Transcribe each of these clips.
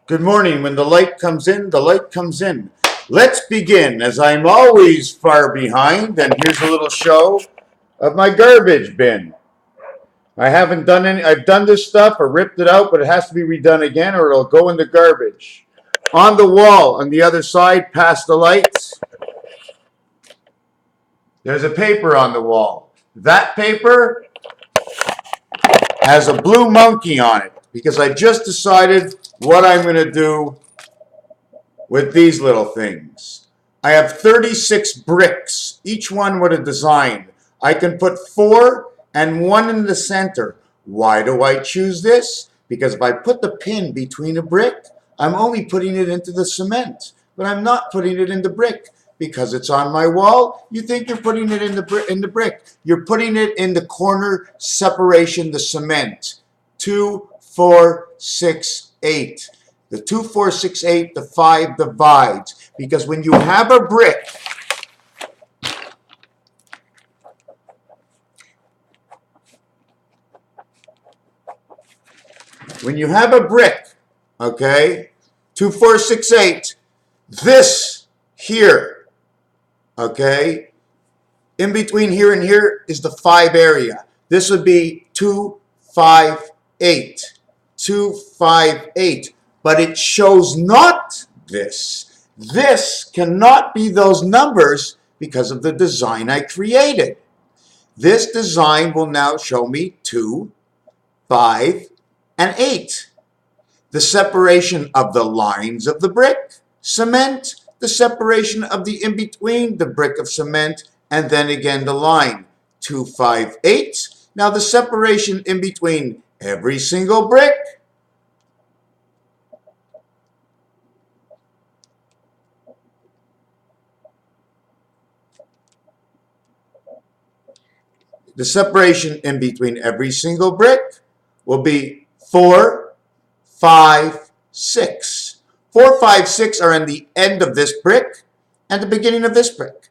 Good morning. When the light comes in, the light comes in. Let's begin, as I'm always far behind, and here's a little show of my garbage bin. I haven't done any, I've done this stuff or ripped it out, but it has to be redone again or it'll go in the garbage. On the wall, on the other side, past the lights, there's a paper on the wall. That paper has a blue monkey on it because I just decided what I'm going to do with these little things. I have 36 bricks, each one with a design. I can put 4 and 1 in the center. Why do I choose this? Because if I put the pin between a brick, I'm only putting it into the cement, but I'm not putting it in the brick. Because it's on my wall, you think you're putting it in the brick. You're putting it in the corner separation, the cement. 2, 4, 6, 8. The 2, 4, 6, 8, the 5 divides. Because when you have a brick, okay, 2, 4, 6, 8, this here, okay, in between here and here is the 5 area. This would be 2, 5, 8. 2, 5, 8. But it shows not this. This cannot be those numbers because of the design I created. This design will now show me 2, 5, and 8. The separation of the lines of the brick, cement, the separation of the in-between, the brick of cement, and then again the line. 2, 5, 8. Now the separation in between every single brick, will be 4, 5, 6. 4, 5, 6 are in the end of this brick and the beginning of this brick.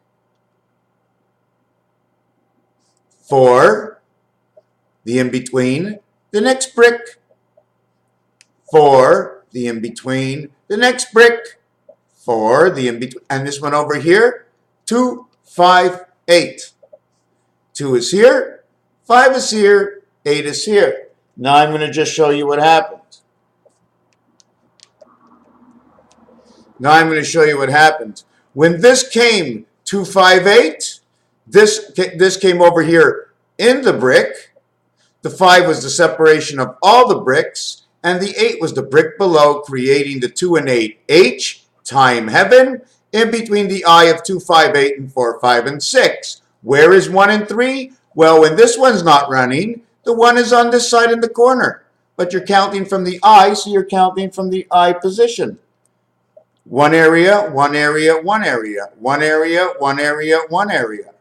4, the in-between, the next brick. 4, the in-between, the next brick. 4, the in-between, and this one over here, 2, 5, 8. 2 is here, 5 is here, 8 is here. Now I'm going to just show you what happened. When this came 2, 5, 8, this came over here in the brick. The 5 was the separation of all the bricks, and the 8 was the brick below, creating the 2 and 8. H, time heaven, in between the I of 2, 5, 8, and 4, 5, and 6. Where is 1 and 3? Well, when this one's not running, the 1 is on this side in the corner. But you're counting from the I, so you're counting from the I position. 1 area, 1 area, 1 area, 1 area, 1 area, 1 area.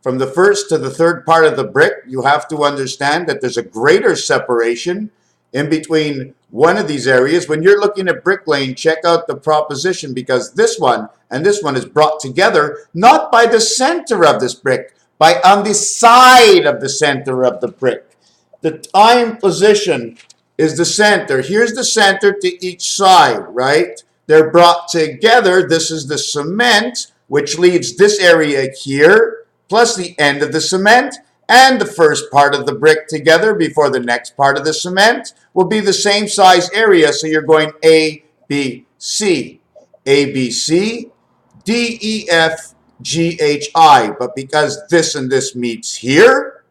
From the first to the third part of the brick, you have to understand that there's a greater separation in between one of these areas. When you're looking at bricklaying, check out the proposition, because this one and this one is brought together not by the center of this brick, by on the side of the center of the brick. The time position is the center. Here's the center to each side, right? They're brought together. This is the cement, which leaves this area here, plus the end of the cement, and the first part of the brick together before the next part of the cement will be the same size area. So you're going A, B, C, A, B, C, D, E, F, G, H, I. But because this and this meets here,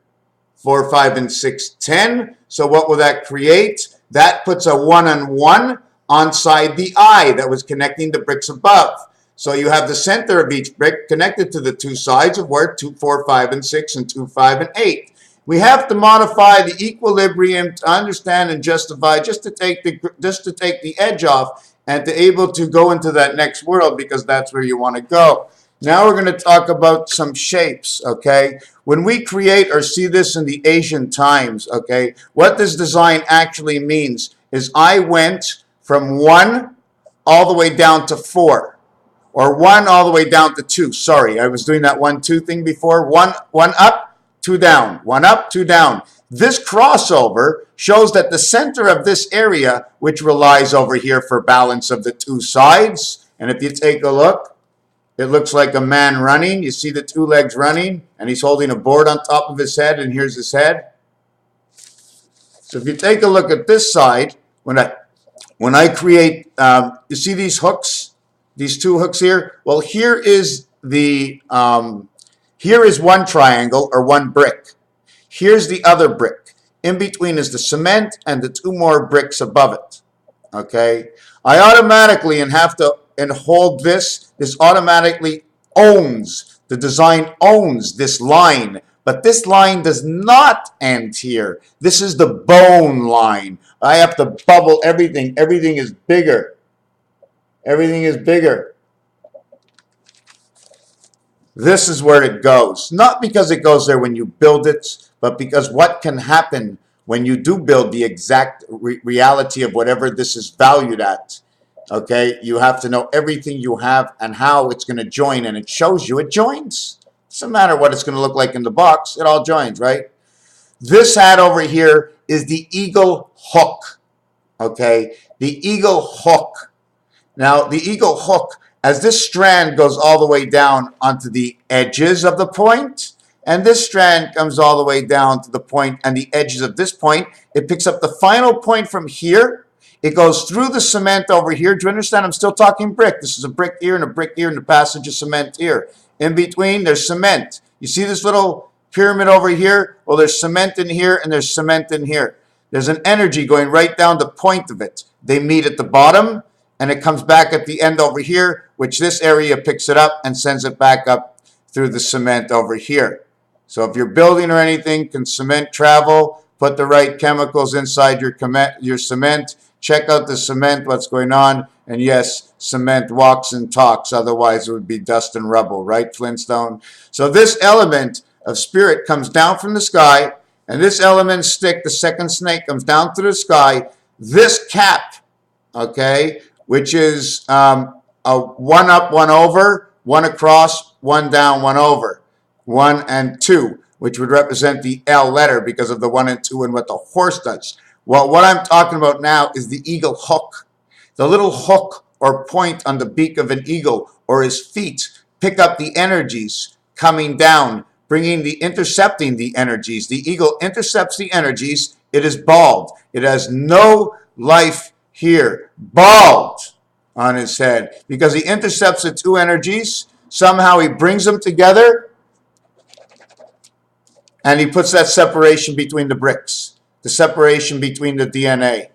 4, 5, and 6, 10. So what will that create? That puts a 1 and 1 on side the I that was connecting the bricks above. So you have the center of each brick connected to the two sides of where 2, 4, 5, and 6, and 2, 5, and 8. We have to modify the equilibrium to understand and justify, just to take the edge off and to able to go into that next world, because that's where you want to go. Now we're going to talk about some shapes, okay? When we create or see this in the Asian times, okay, what this design actually means is I went from 1 all the way down to 4. Or 1 all the way down to 2. Sorry, I was doing that 1, 2 thing before. 1 up, 2 down. 1 up, 2 down. This crossover shows that the center of this area, which relies over here for balance of the two sides, and if you take a look, it looks like a man running. You see the two legs running, and he's holding a board on top of his head, and here's his head. So if you take a look at this side, when I create, you see these hooks, these two hooks here? Well, here is one triangle or one brick. Here's the other brick. In between is the cement and the two more bricks above it. Okay? I automatically hold this automatically owns, the design owns this line, but this line does not end here. This is the bone line. I have to bubble everything. Everything is bigger. Everything is bigger. This is where it goes. Not because it goes there when you build it, but because what can happen when you do build the exact reality of whatever this is valued at. Okay, you have to know everything you have and how it's going to join, and it shows you it joins. Doesn't matter what it's going to look like in the box, it all joins, right? This hat over here is the eagle hook. Okay, the eagle hook. Now, the eagle hook, as this strand goes all the way down onto the edges of the point, and this strand comes all the way down to the point and the edges of this point, it picks up the final point from here. It goes through the cement over here. Do you understand? I'm still talking brick. This is a brick here and a brick here and the passage of cement here. In between, there's cement. You see this little pyramid over here? Well, there's cement in here and there's cement in here. There's an energy going right down the point of it. They meet at the bottom, and it comes back at the end over here, which this area picks it up and sends it back up through the cement over here. So if you're building or anything, can cement travel? Put the right chemicals inside your cement. Check out the cement, what's going on. And yes, cement walks and talks. Otherwise, it would be dust and rubble, right, Flintstone? So this element of spirit comes down from the sky, and this element stick, the second snake, comes down through the sky. This cap, okay, which is a one up, one over, one across, one down, one over, 1 and 2, which would represent the L letter because of the 1 and 2 and what the horse does. Well, what I'm talking about now is the eagle hook. The little hook or point on the beak of an eagle or his feet pick up the energies coming down, intercepting the energies. The eagle intercepts the energies. It is bald. It has no life here. Bald on his head because he intercepts the two energies. Somehow he brings them together and he puts that separation between the bricks. The separation between the DNA,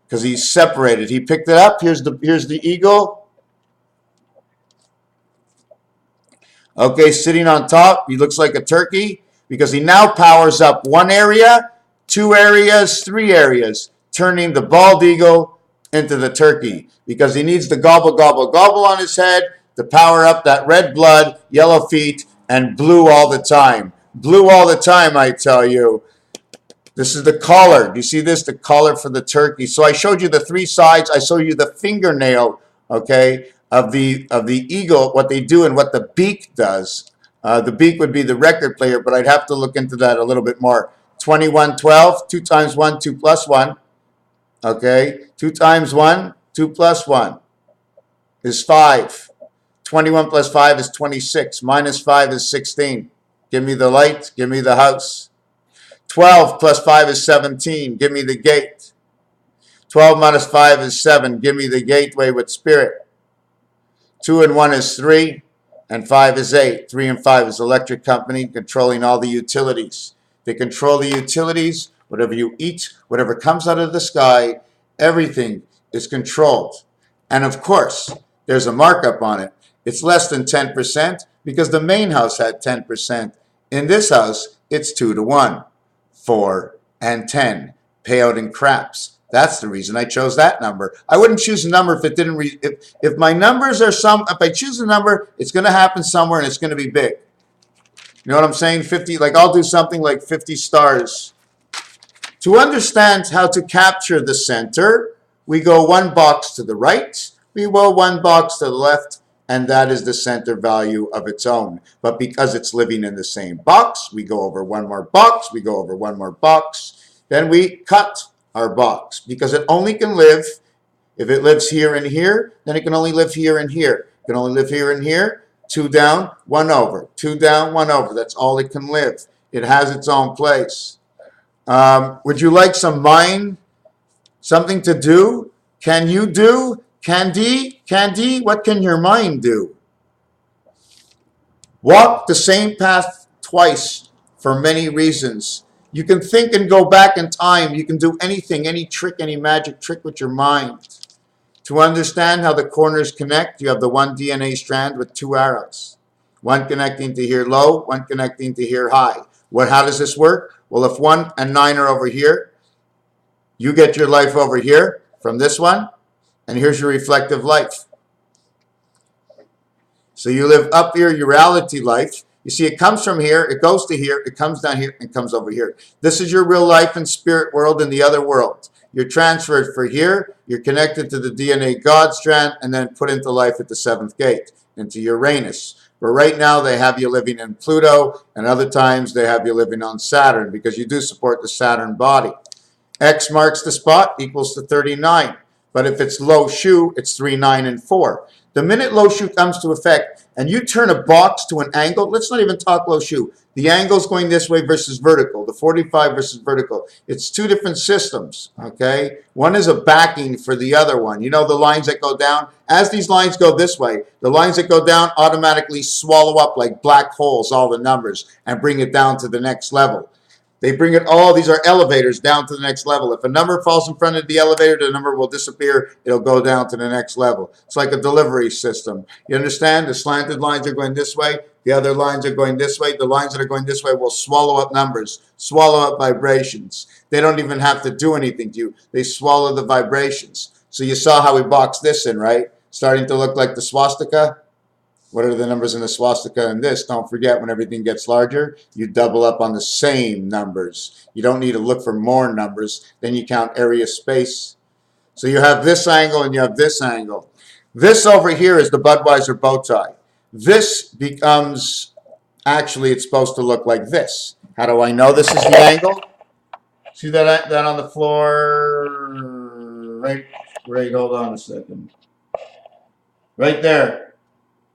because he's separated. He picked it up. Here's the eagle. Okay, sitting on top. He looks like a turkey because he now powers up 1 area, 2 areas, 3 areas, turning the bald eagle into the turkey because he needs the gobble, gobble, gobble on his head to power up that red blood, yellow feet, and blue all the time. Blue all the time, I tell you. This is the collar. Do you see this? The collar for the turkey. So I showed you the 3 sides. I showed you the fingernail, okay, of the eagle, what they do and what the beak does. The beak would be the record player, but I'd have to look into that a little bit more. 21, 12, 2 times 1, 2 plus 1. Okay, 2 times 1, 2 plus 1 is 5. 21 plus 5 is 26. Minus 5 is 16. Give me the light. Give me the house. 12 plus 5 is 17. Give me the gate. 12 minus 5 is 7. Give me the gateway with spirit. 2 and 1 is 3. And 5 is 8. 3 and 5 is electric company controlling all the utilities. They control the utilities. Whatever you eat, whatever comes out of the sky, everything is controlled. And of course, there's a markup on it. It's less than 10% because the main house had 10%. In this house, it's 2 to 1. 4 and 10 payout in craps. That's the reason I chose that number. I wouldn't choose a number if it didn't. If my numbers are if I choose a number, it's going to happen somewhere and it's going to be big. You know what I'm saying? 50. Like I'll do something like 50 stars. To understand how to capture the center, we go 1 box to the right. We go 1 box to the left. And that is the center value of its own. But because it's living in the same box, we go over 1 more box, we go over 1 more box. then we cut our box because it only can live, if it lives here and here, then it can only live here and here. It can only live here and here. 2 down, 1 over. 2 down, 1 over. That's all it can live. It has its own place. Would you like some mind? Something to do? Can you do? Candy? Candy? What can your mind do? Walk the same path twice for many reasons. You can think and go back in time. You can do anything, any trick, any magic trick with your mind. To understand how the corners connect, you have the one DNA strand with 2 arrows. One connecting to here low, one connecting to here high. How does this work? Well, if 1 and 9 are over here, you get your life over here from this one, and here's your reflective life. So you live up here, your reality life. You see, it comes from here, it goes to here, it comes down here, and comes over here. This is your real life and spirit world in the other world. You're transferred for here, you're connected to the DNA God strand, and then put into life at the 7th gate, into Uranus. But right now they have you living in Pluto, and other times they have you living on Saturn, because you do support the Saturn body. X marks the spot, equals to 39. But if it's low shu, it's 3, 9, and 4. The minute low shu comes to effect, and you turn a box to an angle, let's not even talk low shu. The angle's going this way versus vertical, the 45 versus vertical. It's 2 different systems, okay? One is a backing for the other one. You know the lines that go down? As these lines go this way, the lines that go down automatically swallow up like black holes all the numbers and bring it down to the next level. They bring it all, these are elevators down to the next level. If a number falls in front of the elevator, the number will disappear. It'll go down to the next level. It's like a delivery system. You understand? The slanted lines are going this way. The other lines are going this way. The lines that are going this way will swallow up numbers, swallow up vibrations. They don't even have to do anything to you. They swallow the vibrations. So you saw how we boxed this in, right? Starting to look like the swastika. What are the numbers in the swastika and this? Don't forget, when everything gets larger, you double up on the same numbers. You don't need to look for more numbers. Then you count area space. So you have this angle and you have this angle. This over here is the Budweiser bow tie. This becomes, actually, it's supposed to look like this. How do I know this is the angle? See that on the floor? Right, hold on a second. Right there.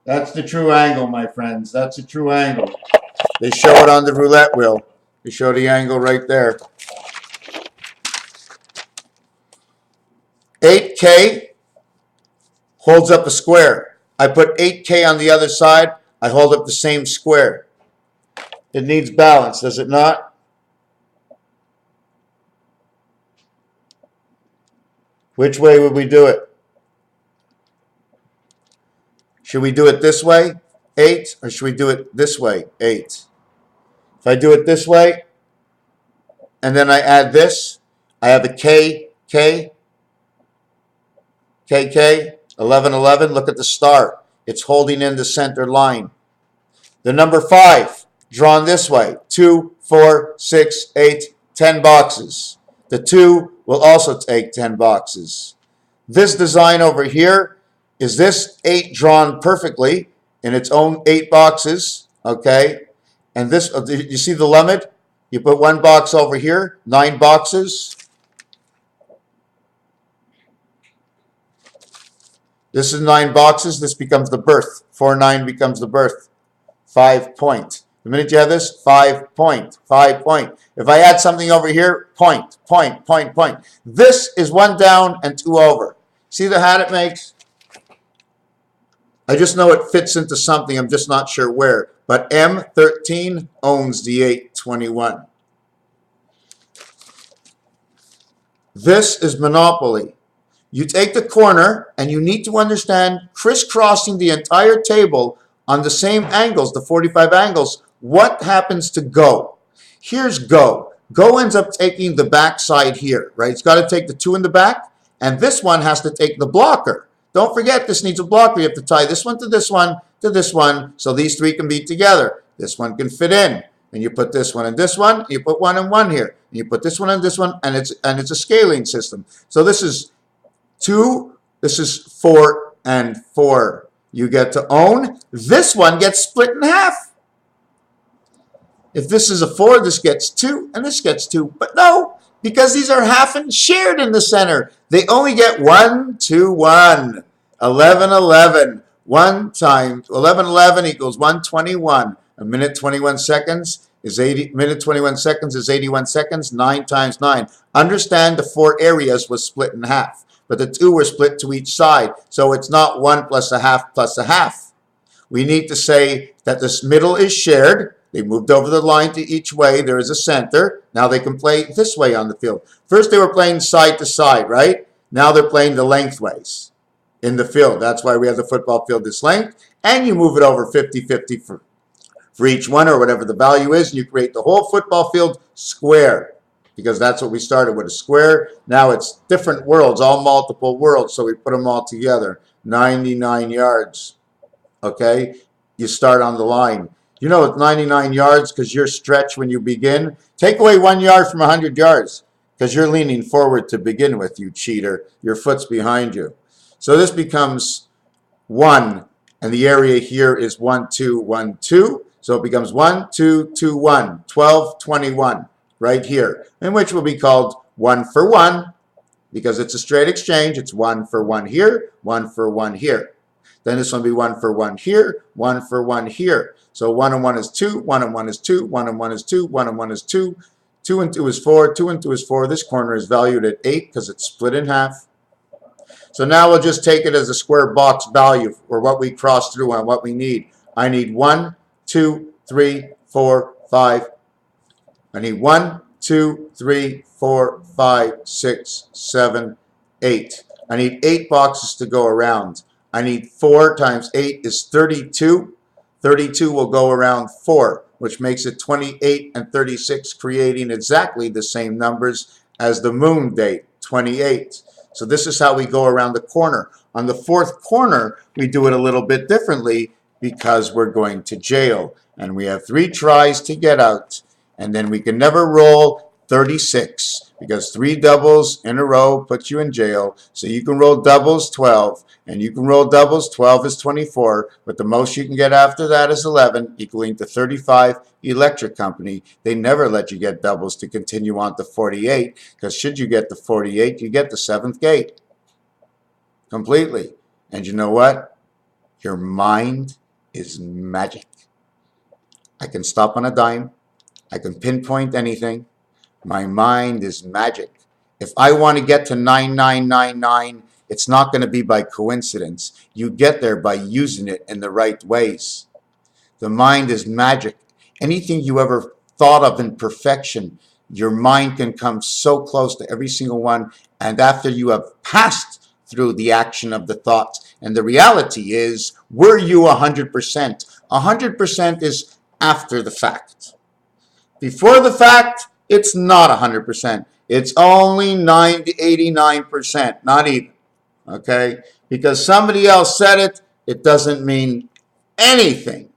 That's the true angle, my friends. That's the true angle. They show it on the roulette wheel. They show the angle right there. 8K holds up a square. I put 8K on the other side. I hold up the same square. It needs balance, does it not? Which way would we do it? Should we do it this way, 8, or should we do it this way, 8? If I do it this way, and then I add this, I have a K, K, KK, 11, 11. Look at the star. It's holding in the center line. The number 5, drawn this way, 2, 4, 6, 8, 10 boxes. The 2 will also take 10 boxes. This design over here is this 8 drawn perfectly in its own 8 boxes, okay? And this, you see the limit? You put 1 box over here, 9 boxes. This is 9 boxes. This becomes the birth. 4, 9 becomes the birth. 5 point. The minute you have this, 5 point, 5 point. If I add something over here, point, point, point, point. This is 1 down and 2 over. See the hat it makes? I just know it fits into something. I'm just not sure where. But M13 owns the 821. This is Monopoly. You take the corner, and you need to understand, crisscrossing the entire table on the same angles, the 45 angles, what happens to go? Here's go. Go ends up taking the back side here, right? It's got to take the 2 in the back, and this one has to take the blocker. Don't forget, this needs a blocker. You have to tie this one to this one to this one, so these 3 can be together. This one can fit in. And you put this one and this one, you put 1 and 1 here. And you put this one and this one, and it's a scaling system. So this is 2, this is 4 and 4. You get to own. This one gets split in half. If this is a 4, this gets 2, and this gets 2. But no, Because these are half and shared in the center. They only get 1, 2, 1. 11, 11. 1 times 11, 11 equals 121. A minute 21 seconds is 80. Minute 21 seconds is 81 seconds. 9 times 9. Understand the 4 areas was split in half, but the 2 were split to each side. So it's not 1 plus a half plus a half. We need to say that this middle is shared. They moved over the line to each way. There is a center. Now they can play this way on the field. First they were playing side to side, right? Now they're playing the lengthways in the field. That's why we have the football field this length. And you move it over 50-50 for each one or whatever the value is. And you create the whole football field square, because that's what we started with, a square. Now it's different worlds, all multiple worlds. So we put them all together. 99 yards. Okay, you start on the line. You know it's 99 yards because you're stretched when you begin. Take away 1 yard from 100 yards because you're leaning forward to begin with, you cheater. Your foot's behind you. So this becomes 1, and the area here is 1, 2, 1, 2. So it becomes 1, 2, 2, 1, 12, 21 right here, in which will be called 1 for 1 because it's a straight exchange. It's 1 for 1 here, 1 for 1 here. Then this one will be 1 for 1 here, 1 for 1 here. So 1 and 1 is 2, 1 and 1 is 2, 1 and 1 is 2, 1 and 1 is 2, 2 and 2 is 4, 2 and 2 is 4. This corner is valued at 8 because it's split in half. So now we'll just take it as a square box value or what we cross through and what we need. I need 1, 2, 3, 4, 5. I need 1, 2, 3, 4, 5, 6, 7, 8. I need 8 boxes to go around. I need 4 times 8 is 32. 32 will go around 4, which makes it 28 and 36, creating exactly the same numbers as the moon date, 28. So this is how we go around the corner. On the 4th corner, we do it a little bit differently because we're going to jail. And we have 3 tries to get out. And then we can never roll 36 because 3 doubles in a row puts you in jail. So you can roll doubles 12. And you can roll doubles, 12 is 24, but the most you can get after that is 11, equaling to 35. Electric company, they never let you get doubles to continue on to 48, because should you get to 48, you get the 7th gate completely. And you know what? Your mind is magic. I can stop on a dime. I can pinpoint anything. My mind is magic. If I want to get to 9999, it's not going to be by coincidence. You get there by using it in the right ways. The mind is magic. Anything you ever thought of in perfection, your mind can come so close to every single one. And after you have passed through the action of the thoughts, and the reality is, were you 100%? 100% is after the fact. Before the fact, it's not 100%. It's only 90, 89%, not even. Okay? Because somebody else said it, it doesn't mean anything.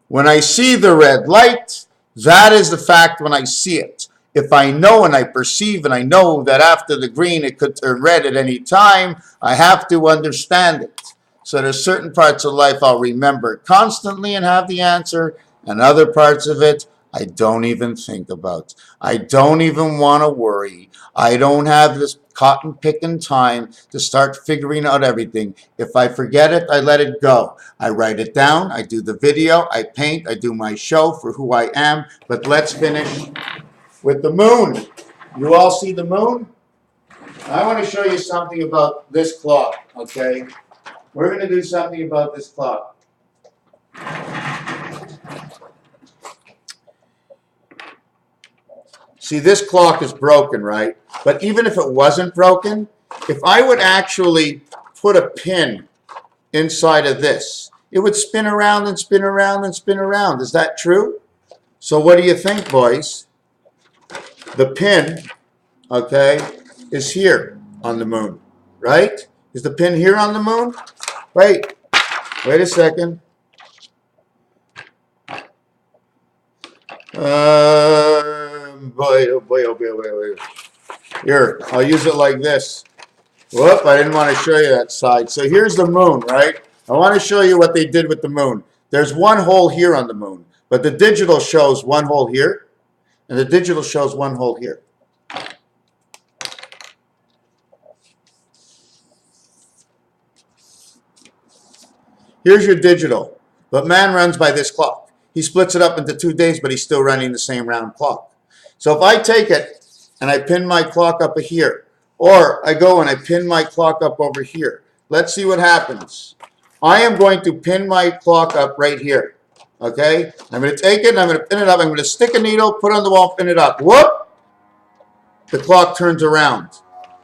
When I see the red light, that is the fact when I see it. If I know and I perceive and I know that after the green it could turn red at any time, I have to understand it. So there's certain parts of life I'll remember constantly and have the answer, and other parts of it I don't even think about. I don't even want to worry. I don't have this cotton picking time to start figuring out everything. If I forget it, I let it go. I write it down. I do the video. I paint. I do my show for who I am. But let's finish with the moon. You all see the moon? I want to show you something about this clock, okay? We're going to do something about this clock. See, this clock is broken, right? But even if it wasn't broken, if I would actually put a pin inside of this, it would spin around and spin around and spin around. Is that true? So what do you think, boys? The pin, okay, is here on the moon, right? Is the pin here on the moon? Wait a second. Boy, oh boy, oh boy, oh boy, oh boy. Here, I'll use it like this. Whoop, I didn't want to show you that side. So here's the moon, right? I want to show you what they did with the moon. There's one hole here on the moon, but the digital shows one hole here, and the digital shows one hole here. Here's your digital. But man runs by this clock. He splits it up into 2 days, but he's still running the same round clock. So if I take it and I pin my clock up here, or I go and I pin my clock up over here, let's see what happens. I am going to pin my clock up right here. Okay? I'm going to take it and I'm going to pin it up. I'm going to stick a needle, put it on the wall, pin it up. Whoop! The clock turns around.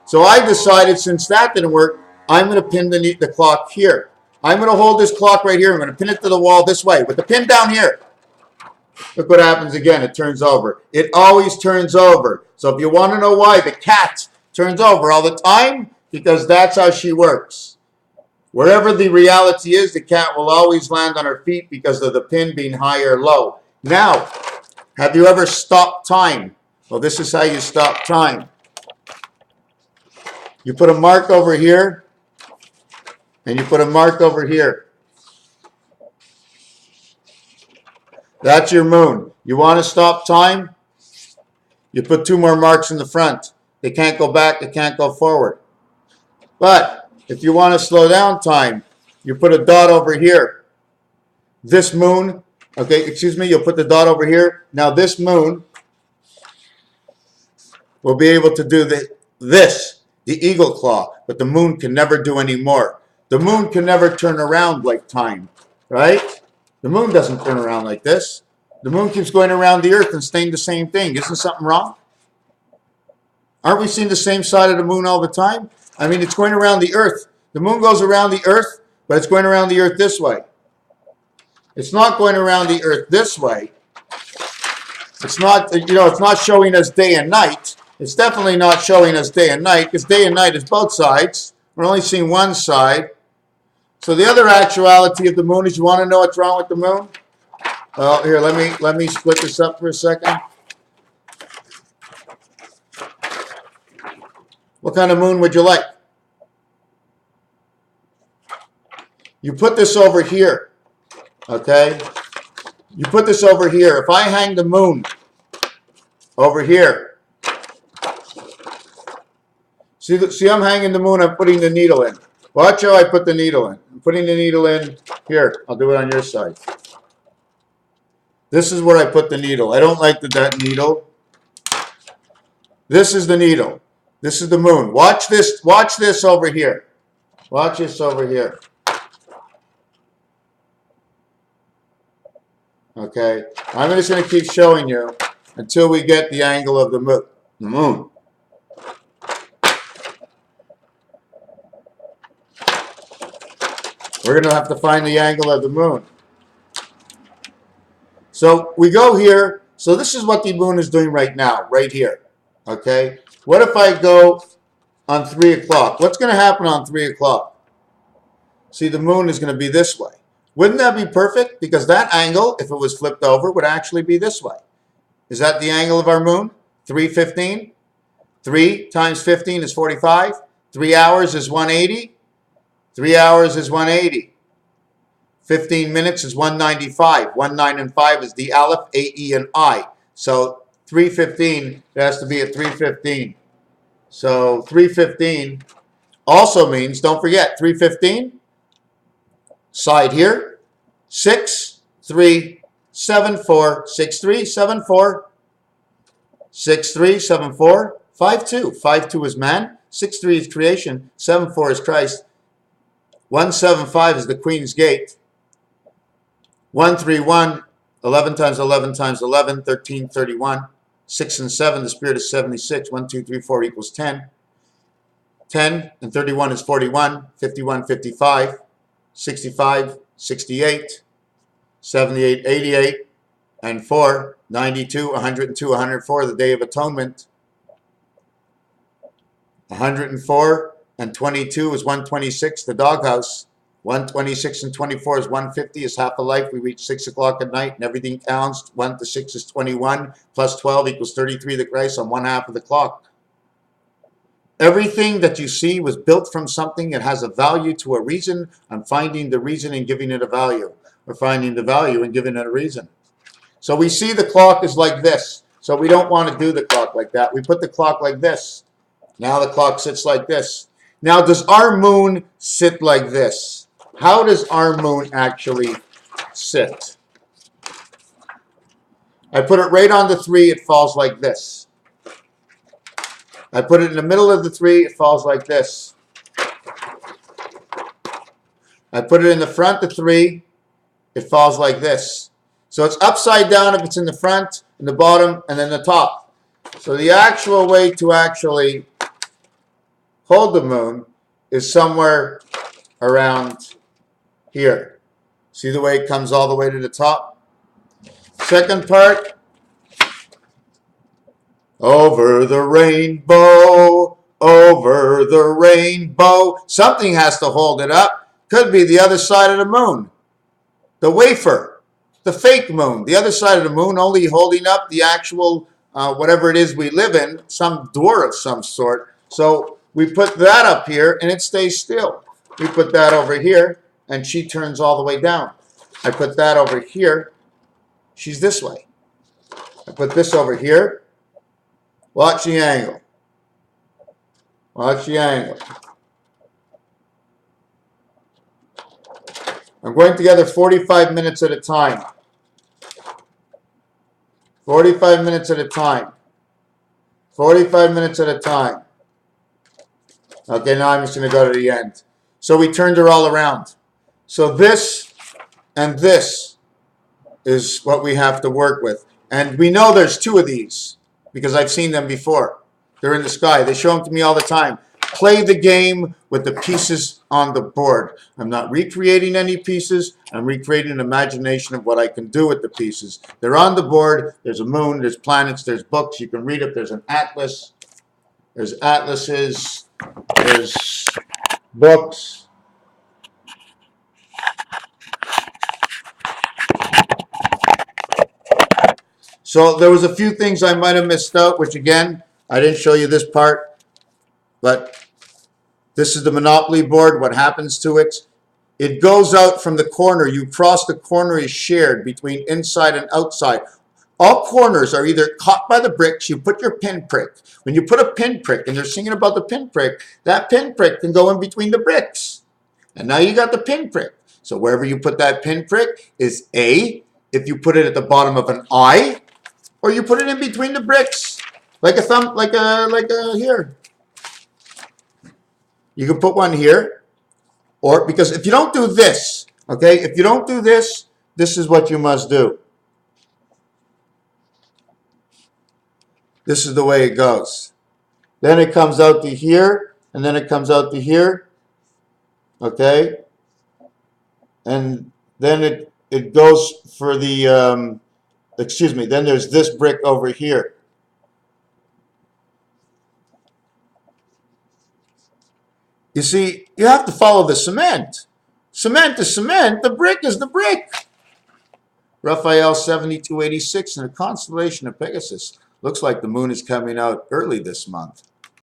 So I decided, since that didn't work, I'm going to pin the clock here. I'm going to hold this clock right here. I'm going to pin it to the wall this way with the pin down here. Look what happens again. It turns over. It always turns over. So if you want to know why the cat turns over all the time, because that's how she works. Wherever the reality is, the cat will always land on her feet because of the pin being high or low. Now, have you ever stopped time? Well, this is how you stop time. You put a mark over here, and you put a mark over here. That's your moon. You want to stop time? You put 2 more marks in the front. They can't go back, they can't go forward. But if you want to slow down time, you put a dot over here. This moon, okay, excuse me, you'll put the dot over here. Now this moon will be able to do the eagle claw, but the moon can never do any more. The moon can never turn around like time, right? The moon doesn't turn around like this. The moon keeps going around the earth and staying the same thing. Isn't something wrong? Aren't we seeing the same side of the moon all the time? I mean, it's going around the earth. The moon goes around the earth, but it's going around the earth this way. It's not going around the earth this way. It's not, it's not showing us day and night. It's definitely not showing us day and night, because day and night is both sides. We're only seeing one side. So the other actuality of the moon is, you want to know what's wrong with the moon? Well, here, let me split this up for a second. What kind of moon would you like? You put this over here, okay? You put this over here. If I hang the moon over here, see I'm hanging the moon, I'm putting the needle in. Watch how I put the needle in. I'm putting the needle in here. I'll do it on your side. This is where I put the needle. I don't like that needle. This is the needle. This is the moon. Watch this over here. Watch this over here. Okay. I'm just going to keep showing you until we get the angle of the moon. We're going to have to find the angle of the moon. So we go here. So this is what the moon is doing right now, right here. Okay. What if I go on 3 o'clock? What's going to happen on 3 o'clock? See, the moon is going to be this way. Wouldn't that be perfect? Because that angle, if it was flipped over, would actually be this way. Is that the angle of our moon? 3:15? 3 times 15 is 45. 3 hours is 180. 3 hours is 180. 15 minutes is 195. 1, 9, and 5 is the aleph, A, E, and I. So 3:15, it has to be at 3:15. So 3:15 also means, don't forget, 3:15, side here, 6, 3, 7, 4, 6, 3, 7, 4, 6, 3, 7, 4, 5, 2. 5, 2 is man, 6, 3 is creation, 7, 4 is Christ, 1, 7, 5 is the Queen's Gate, 1, 3, 1, 11 times 11 times 11, 13, 31. 6 and 7, the spirit is 76. 1, 2, 3, 4 equals 10. 10 and 31 is 41. 51, 55. 65, 68. 78, 88. And 4, 92, 102, 104, the Day of Atonement. 104 and 22 is 126, the doghouse. 126 and 24 is 150, is half a life. We reach 6 o'clock at night and everything counts. 1 to 6 is 21, plus 12 equals 33, the Christ on 1/2 of the clock. Everything that you see was built from something that has a value to a reason. I'm finding the reason and giving it a value. We're finding the value and giving it a reason. So we see the clock is like this. So we don't want to do the clock like that. We put the clock like this. Now the clock sits like this. Now does our moon sit like this? How does our moon actually sit? I put it right on the 3, it falls like this. I put it in the middle of the 3, it falls like this. I put it in the front, the 3, it falls like this. So it's upside down if it's in the front, in the bottom, and then the top. So the actual way to actually hold the moon is somewhere around here. See the way it comes all the way to the top? Second part, over the rainbow, over the rainbow. Something has to hold it up. Could be the other side of the moon, the wafer, the fake moon. The other side of the moon only holding up the actual, whatever it is we live in, some door of some sort. So we put that up here and it stays still. We put that over here and she turns all the way down. I put that over here. She's this way. I put this over here. Watch the angle. Watch the angle. I'm going together 45 minutes at a time. 45 minutes at a time. 45 minutes at a time. Okay, now I'm just going to go to the end. So we turned her all around. So this and this is what we have to work with. And we know there's 2 of these because I've seen them before. They're in the sky. They show them to me all the time. Play the game with the pieces on the board. I'm not recreating any pieces. I'm recreating an imagination of what I can do with the pieces. They're on the board. There's a moon. There's planets. There's books. You can read it. There's an atlas. There's atlases. There's books. So there was a few things I might have missed out, which again, I didn't show you this part, but this is the Monopoly board. What happens to it? It goes out from the corner. You cross the corner is shared between inside and outside. All corners are either caught by the bricks. You put your pinprick. When you put a pinprick, and they're singing about the pinprick, that pinprick can go in between the bricks. And now you got the pinprick. So wherever you put that pinprick is A. If you put it at the bottom of an I, or you put it in between the bricks, like a thumb, like a here. You can put one here, or because if you don't do this, okay, if you don't do this, this is what you must do. This is the way it goes. Then it comes out to here, and then it comes out to here, okay, and then it goes for the excuse me, then there's this brick over here. You see, you have to follow the cement. Cement is cement, the brick is the brick. Raphael 7286 in the constellation of Pegasus. Looks like the moon is coming out early this month.